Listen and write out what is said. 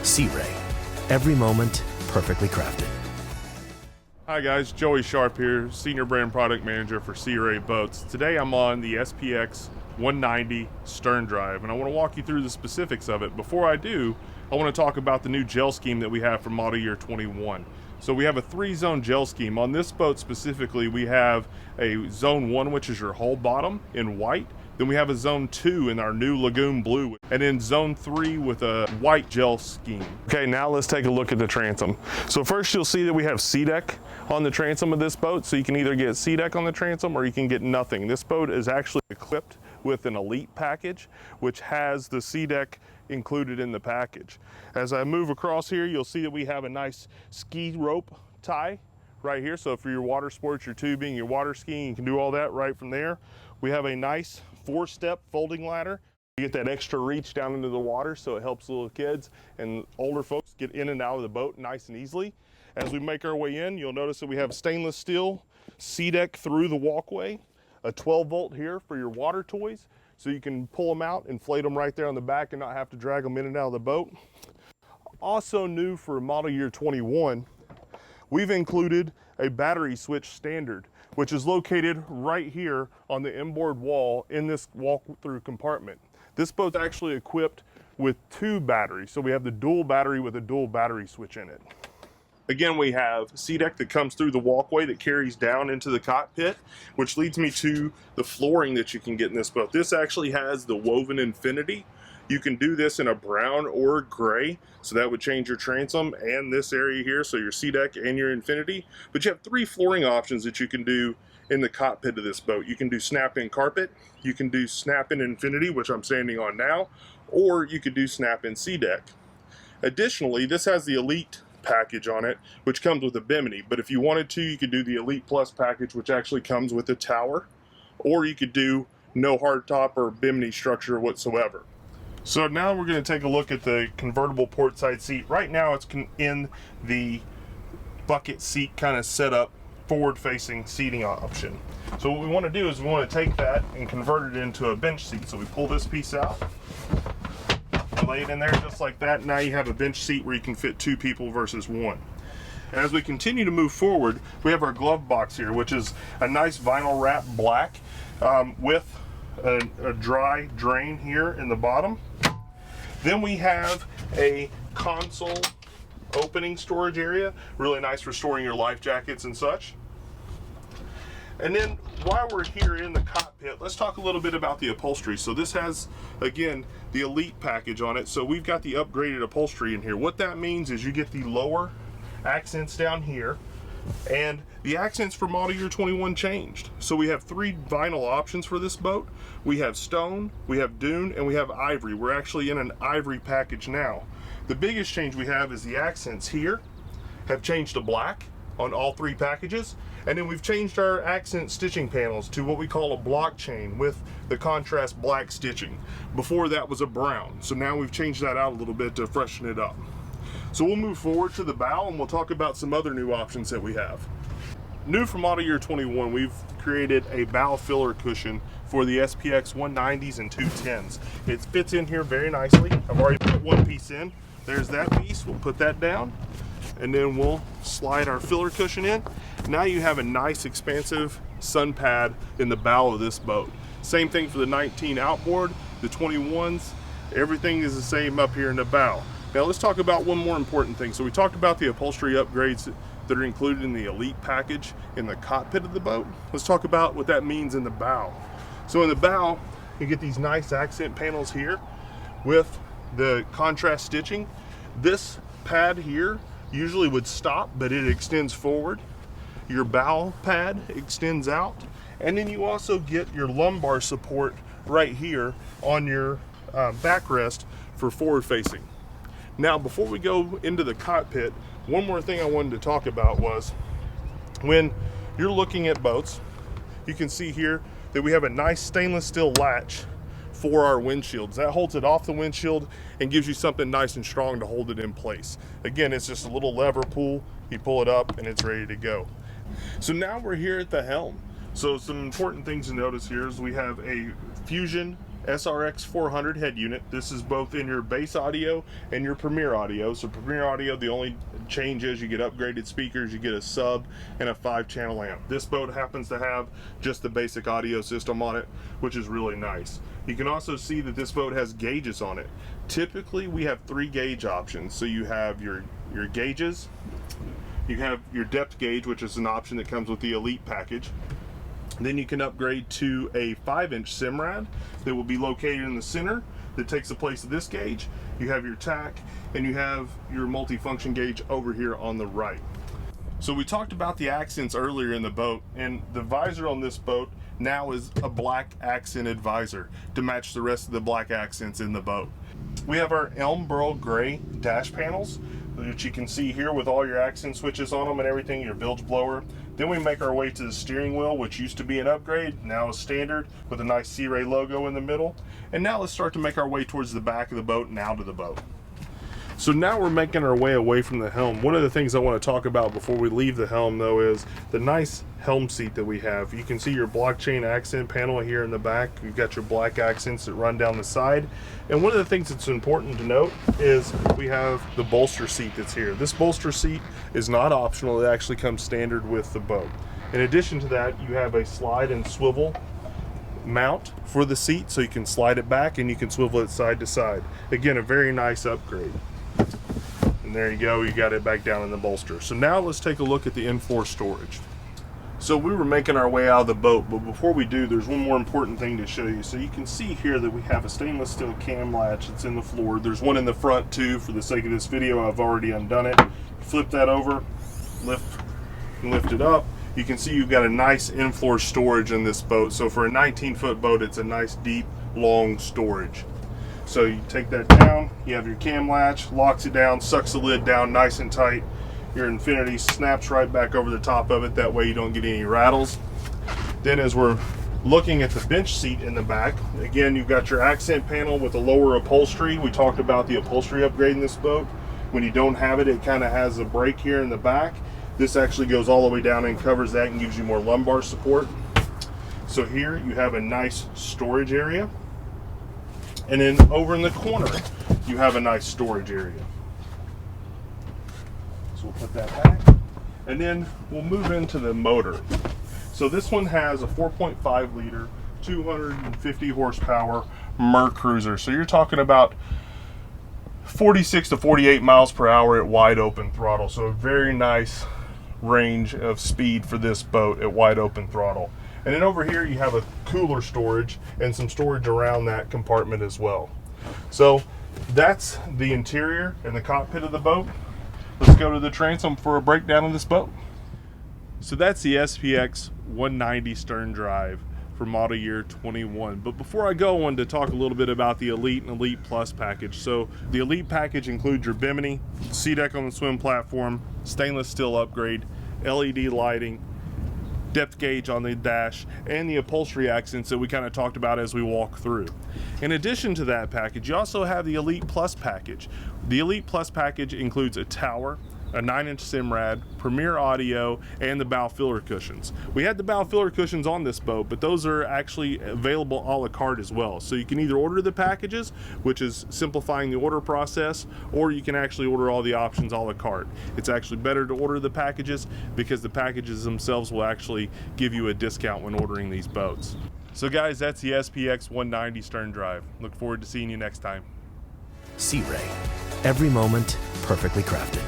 Sea Ray. Every moment perfectly crafted. Hi guys, Joey Sharp here, Senior Brand Product Manager for Sea Ray Boats. Today I'm on the SPX 190 stern drive and I want to walk you through the specifics of it. Before I do, I want to talk about the new gel scheme that we have for model year 21. So we have a 3-zone gel scheme. On this boat specifically, we have a zone 1, which is your hull bottom in white. Then we have a zone 2 in our new Lagoon blue, and then zone 3 with a white gel scheme. Okay, now let's take a look at the transom. So first you'll see that we have SeaDek on the transom of this boat. So you can either get SeaDek on the transom or you can get nothing. This boat is actually equipped with an Elite package, which has the SeaDek included in the package. As I move across here, you'll see that we have a nice ski rope tie right here. So for your water sports, your tubing, your water skiing, you can do all that right from there. We have a nice 4-step folding ladder. You get that extra reach down into the water, so it helps little kids and older folks get in and out of the boat nice and easily. As we make our way in, you'll notice that we have stainless steel SeaDek through the walkway, a 12-volt here for your water toys, so you can pull them out, inflate them right there on the back and not have to drag them in and out of the boat. Also new for model year 21, we've included a battery switch standard, which is located right here on the inboard wall in this walk-through compartment. This boat's actually equipped with 2 batteries, so we have the dual battery with a dual battery switch in it. Again, we have SeaDek that comes through the walkway that carries down into the cockpit, which leads me to the flooring that you can get in this boat. This actually has the woven infinity. You can do this in a brown or gray, so that would change your transom and this area here, so your SeaDek and your infinity. But you have 3 flooring options that you can do in the cockpit of this boat. You can do snap-in carpet, you can do snap-in infinity, which I'm standing on now, or you could do snap-in SeaDek. Additionally, this has the Elite package on it, which comes with a bimini, but if you wanted to, you could do the Elite Plus package, which actually comes with a tower, or you could do no hardtop or bimini structure whatsoever. So now we're going to take a look at the convertible port side seat. Right now it's in the bucket seat kind of setup, forward-facing seating option. So what we want to do is we want to take that and convert it into a bench seat. So we pull this piece out, lay it in there just like that. Now you have a bench seat where you can fit 2 people versus 1. As we continue to move forward, we have our glove box here, which is a nice vinyl wrap black with a dry drain here in the bottom. Then we have a console opening storage area, really nice for storing your life jackets and such. And then while we're here in the cockpit, let's talk a little bit about the upholstery. So this has, again, the Elite package on it. So we've got the upgraded upholstery in here. What that means is you get the lower accents down here, and the accents for model year 21 changed. So we have 3 vinyl options for this boat. We have stone, we have dune, and we have ivory. We're actually in an ivory package now. The biggest change we have is the accents here have changed to black on all 3 packages. And then we've changed our accent stitching panels to what we call a block chain with the contrast black stitching. Before that was a brown. So now we've changed that out a little bit to freshen it up. So we'll move forward to the bow and we'll talk about some other new options that we have. New for model year 21, we've created a bow filler cushion for the SPX 190s and 210s. It fits in here very nicely. I've already put 1 piece in. There's that piece. We'll put that down and then we'll slide our filler cushion in. Now you have a nice expansive sun pad in the bow of this boat. Same thing for the 19 outboard, the 21s, everything is the same up here in the bow. Now let's talk about one more important thing. So we talked about the upholstery upgrades that are included in the Elite package in the cockpit of the boat. Let's talk about what that means in the bow. So in the bow, you get these nice accent panels here with the contrast stitching. This pad here usually would stop, but it extends forward. Your bow pad extends out, and then you also get your lumbar support right here on your backrest for forward facing. Now before we go into the cockpit, one more thing I wanted to talk about was when you're looking at boats, you can see here that we have a nice stainless steel latch for our windshields. That holds it off the windshield and gives you something nice and strong to hold it in place. Again, it's just a little lever pull, you pull it up and it's ready to go. So now we're here at the helm. So some important things to notice here is we have a Fusion SRX 400 head unit. This is both in your base audio and your Premier audio. So Premier audio, the only change is you get upgraded speakers, you get a sub and a 5-channel amp. This boat happens to have just the basic audio system on it, which is really nice. You can also see that this boat has gauges on it. Typically we have 3 gauge options. So you have your gauges, you have your depth gauge, which is an option that comes with the Elite package. Then you can upgrade to a 5-inch Simrad that will be located in the center that takes the place of this gauge. You have your tack and you have your multi-function gauge over here on the right. So we talked about the accents earlier in the boat, and the visor on this boat now is a black accented visor to match the rest of the black accents in the boat. We have our Elm Burl Gray dash panels, which you can see here with all your accent switches on them and everything, your bilge blower. Then we make our way to the steering wheel, which used to be an upgrade, now is standard with a nice Sea Ray logo in the middle. And now let's start to make our way towards the back of the boat and out of the boat. So now we're making our way away from the helm. One of the things I want to talk about before we leave the helm though is the nice helm seat that we have. You can see your blockchain accent panel here in the back. You've got your black accents that run down the side. And one of the things that's important to note is we have the bolster seat that's here. This bolster seat is not optional. It actually comes standard with the boat. In addition to that, you have a slide and swivel mount for the seat, so you can slide it back and you can swivel it side to side. Again, a very nice upgrade. And there you go, you got it back down in the bolster. So now let's take a look at the in-floor storage. So we were making our way out of the boat, but before we do, there's one more important thing to show you. So you can see here that we have a stainless steel cam latch that's in the floor. There's one in the front too. For the sake of this video, I've already undone it. Flip that over, lift it up. You can see you've got a nice in-floor storage in this boat. So for a 19-foot boat, it's a nice, deep, long storage. So you take that down, you have your cam latch, locks it down, sucks the lid down nice and tight. Your Infinity snaps right back over the top of it, that way you don't get any rattles. Then as we're looking at the bench seat in the back, again, you've got your accent panel with a lower upholstery. We talked about the upholstery upgrade in this boat. When you don't have it, it kind of has a break here in the back. This actually goes all the way down and covers that and gives you more lumbar support. So here you have a nice storage area. And then over in the corner, you have a nice storage area. So we'll put that back. And then we'll move into the motor. So this one has a 4.5 liter, 250 horsepower Mercruiser. So you're talking about 46 to 48 miles per hour at wide open throttle. So a very nice range of speed for this boat at wide open throttle. And then over here you have a cooler storage and some storage around that compartment as well. So that's the interior and the cockpit of the boat. Let's go to the transom for a breakdown of this boat. So that's the SPX 190 stern drive for model year 21. But before I go, I wanted to talk a little bit about the Elite and Elite Plus package. So the Elite package includes your bimini, SeaDek on the swim platform, stainless steel upgrade, LED lighting, depth gauge on the dash, and the upholstery accents that we kind of talked about as we walk through. In addition to that package, you also have the Elite Plus package. The Elite Plus package includes a tower, a 9-inch Simrad, Premier audio, and the bow filler cushions. We had the bow filler cushions on this boat, but those are actually available a la carte as well. So you can either order the packages, which is simplifying the order process, or you can actually order all the options a la carte. It's actually better to order the packages because the packages themselves will actually give you a discount when ordering these boats. So guys, that's the SPX 190 stern drive. Look forward to seeing you next time. Sea Ray. Every moment perfectly crafted.